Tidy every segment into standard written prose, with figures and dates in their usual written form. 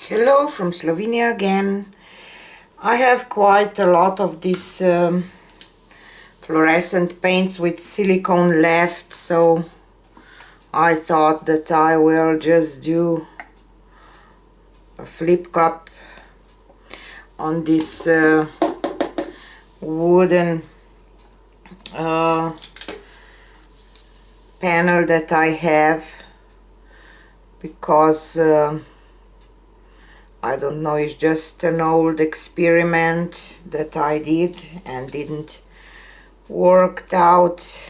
Hello from Slovenia again. I have quite a lot of these fluorescent paints with silicone left, so I thought that I will just do a flip cup on this wooden panel that I have, because I don't know, it's just an old experiment that I did and didn't work out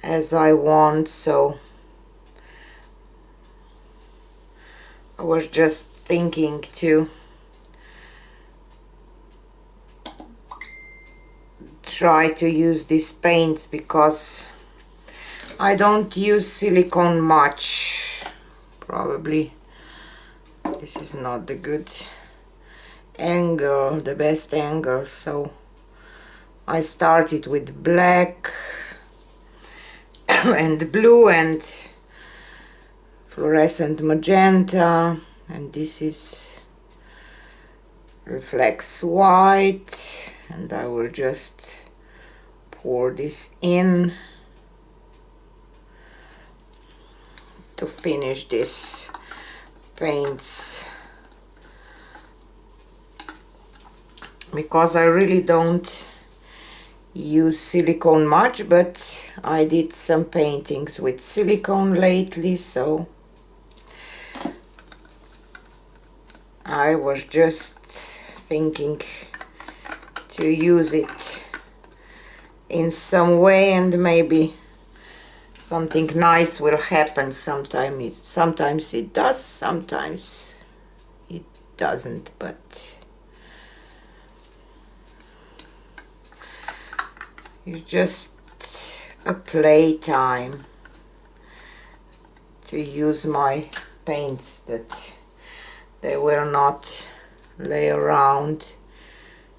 as I want, so I was just thinking to try to use these paints, because I don't use silicone much. Probably this is not the good angle, the best angle, so I started with black and blue and fluorescent magenta, and this is reflex white, and I will just pour this in to finish this paints, because I really don't use silicone much, but I did some paintings with silicone lately, so I was just thinking to use it in some way, and maybe something nice will happen. Sometimes it does, sometimes it doesn't, but it's just a playtime to use my paints, that they will not lay around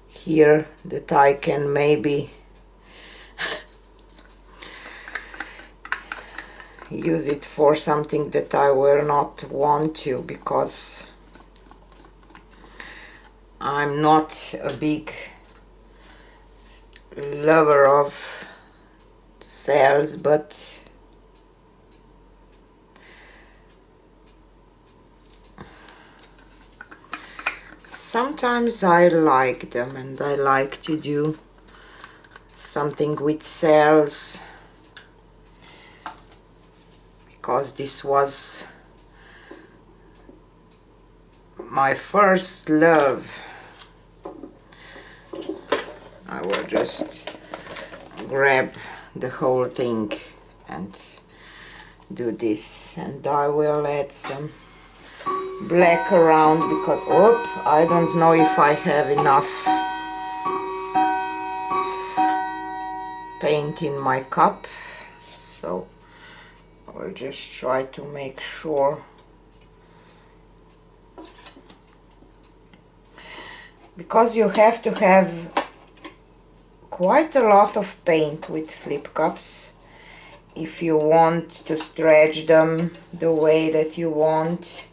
here, that I can maybe use it for something that I will not want to, because I'm not a big lover of cells, but sometimes I like them, and I like to do something with cells, because this was my first love. I will just grab the whole thing and do this, and I will add some black around, because I don't know if I have enough paint in my cup, so I'll just try to make sure, because you have to have quite a lot of paint with flip cups if you want to stretch them the way that you want.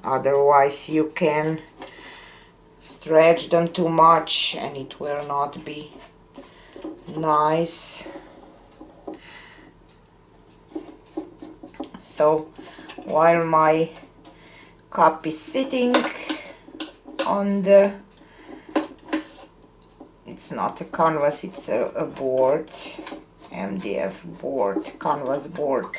Otherwise you can stretch them too much and it will not be nice. So while my cup is sitting on the, it's not a canvas, it's a board, MDF board, canvas board.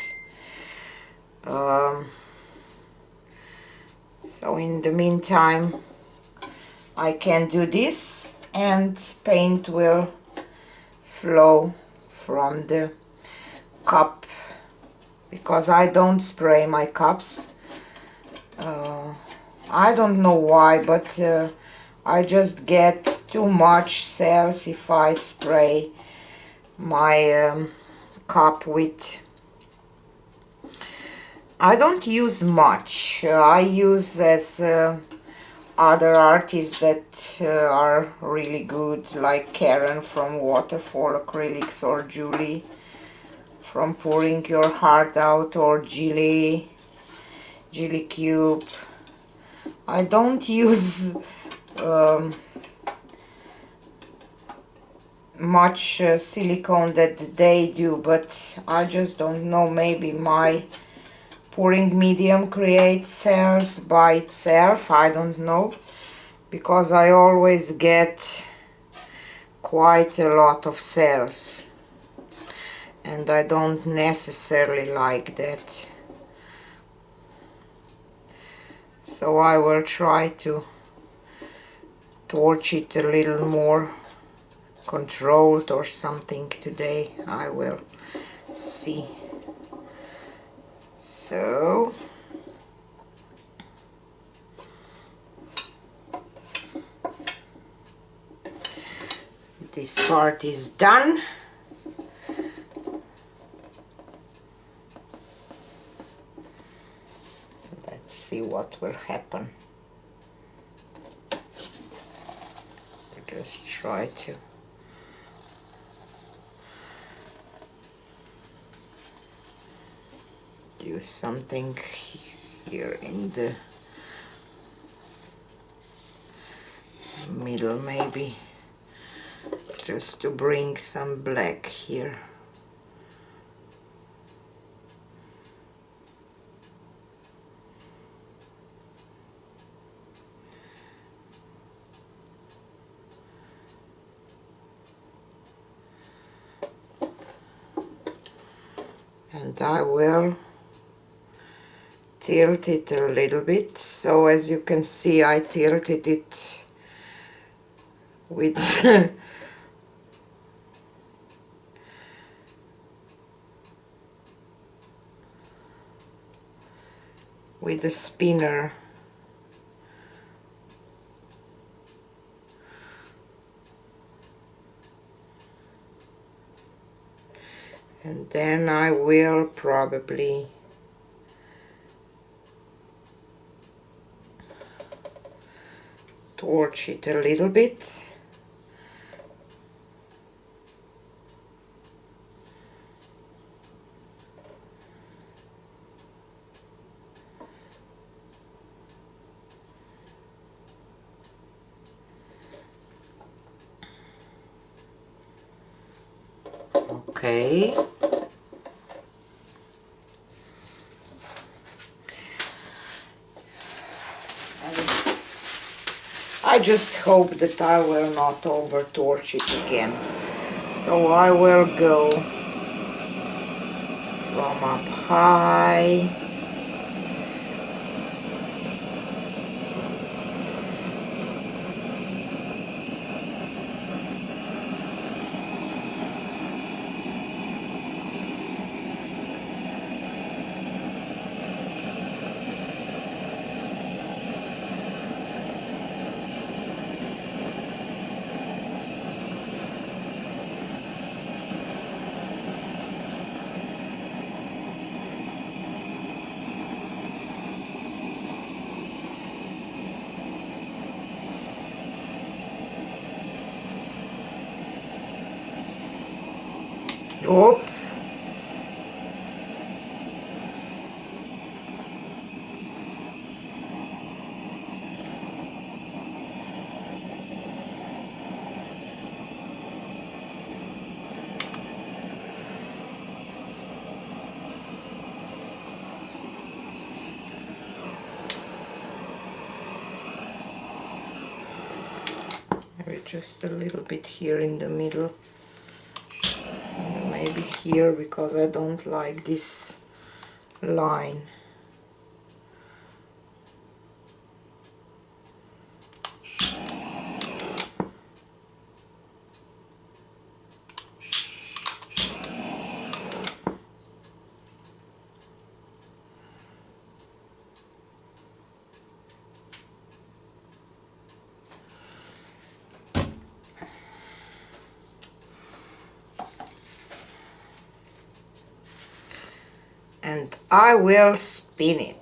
So in the meantime I can do this, and paint will flow from the cup, because I don't spray my cups. I don't know why, but I just get too much cells if I spray my cup with. I don't use much. I use as other artists that are really good, like Karen from Waterfall Acrylics, or Julie from Pouring Your Heart Out, or Gilly jelly cube. I don't use much silicone that they do, but I just don't know, maybe my pouring medium creates cells by itself, I don't know, because I always get quite a lot of cells and I don't necessarily like that. So I will try to torch it a little more controlled or something today. I will see. So this part is done. Let's see what will happen. Just try to do something here in the middle, maybe just to bring some black here. And I will tilt it a little bit. So as you can see, I tilted it with with the spinner. And then I will probably torch it a little bit. Okay. I just hope that I will not over torch it again. So I will go from up high. Oh. Maybe just a little bit here in the middle. Maybe here, because I don't like this line. And I will spin it.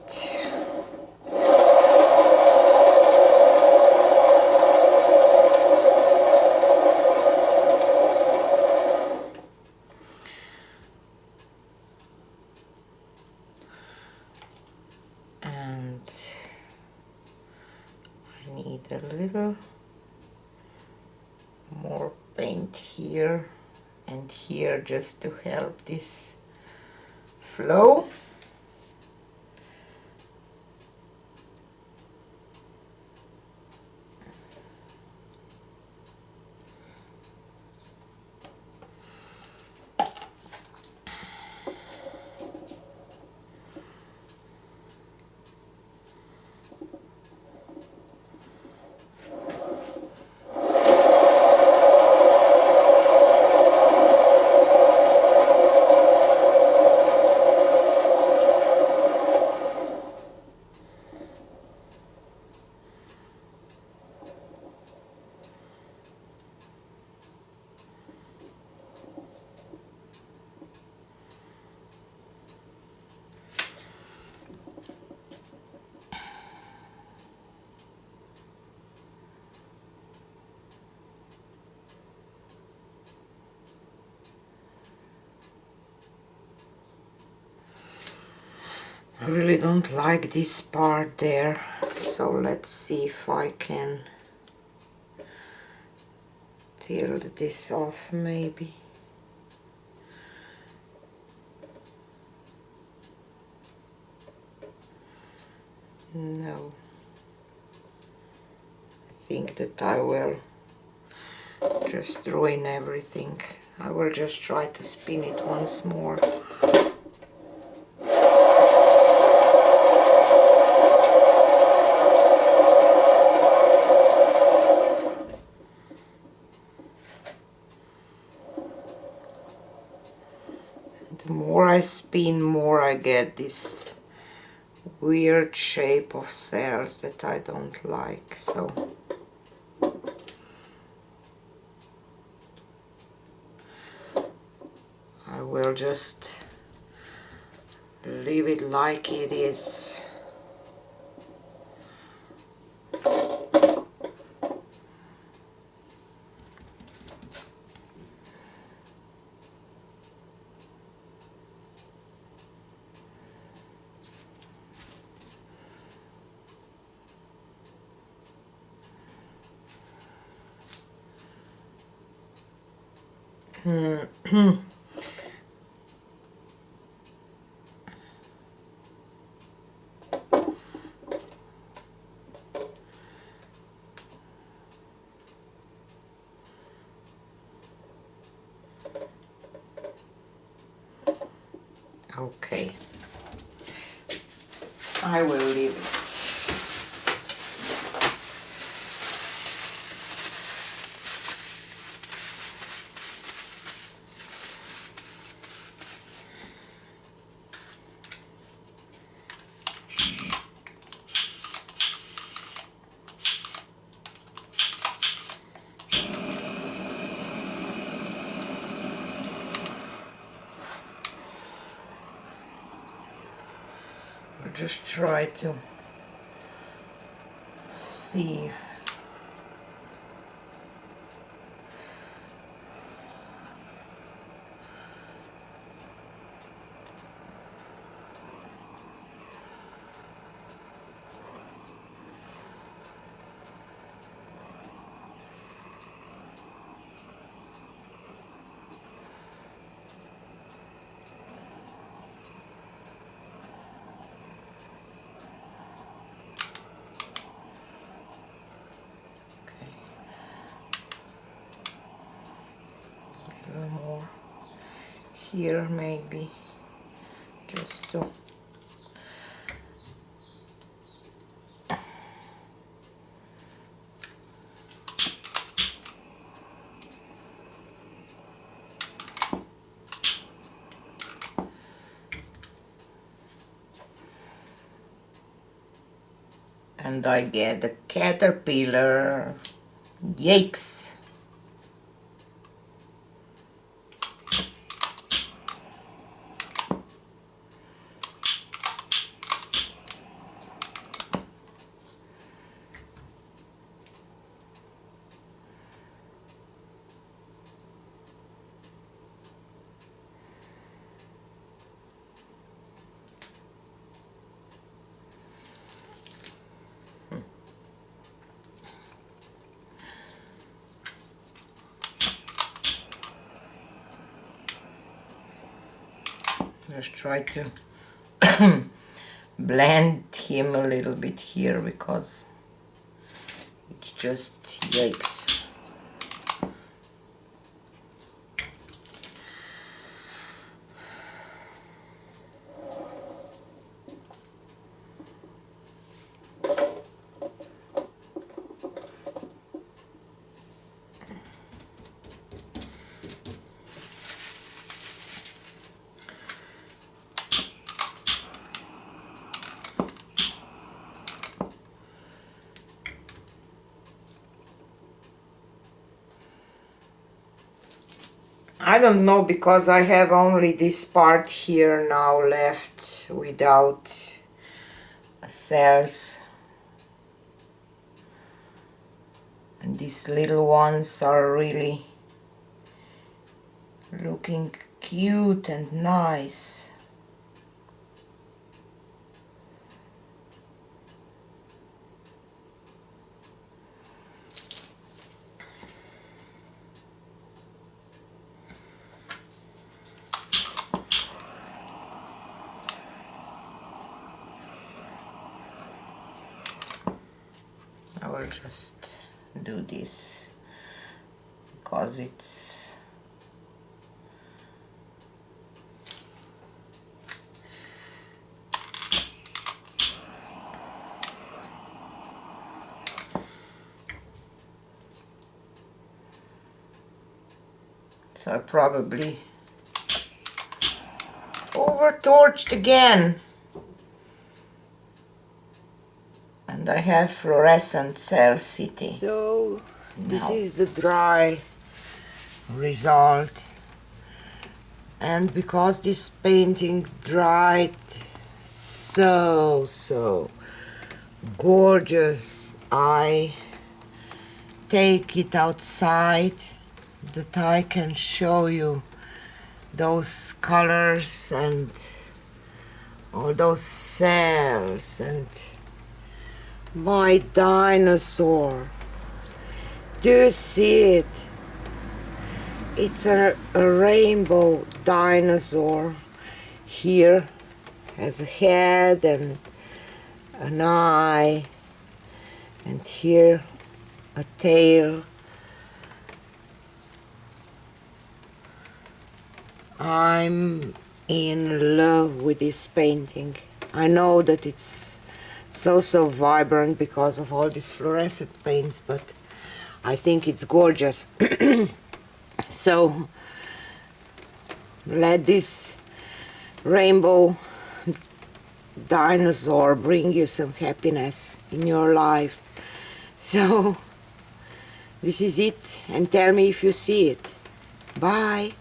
and I need a little more paint here and here just to help this flow. I really don't like this part there, so let's see if I can tilt this off maybe. No, I think that I will just ruin everything. I will just try to spin it once more. The more I spin, more I get this weird shape of cells that I don't like, so I will just leave it like it is. Okay, I will leave it. Just try to see if more here maybe, just to and I get the caterpillar. Yikes! Just try to blend him a little bit here because it's just yikes. I don't know, because I have only this part here now left without cells, and these little ones are really looking cute and nice. I will just do this because it's so I probably over torched again. And I have fluorescent cell city. So this is the dry result, and because this painting dried so gorgeous, I take it outside that I can show you those colors and all those cells and my dinosaur. Do you see it? It's a rainbow dinosaur. Here has a head and an eye, and here a tail. I'm in love with this painting. I know that it's so vibrant because of all these fluorescent paints, but I think it's gorgeous. So let this rainbow dinosaur bring you some happiness in your life. So this is it, and tell me if you see it. Bye.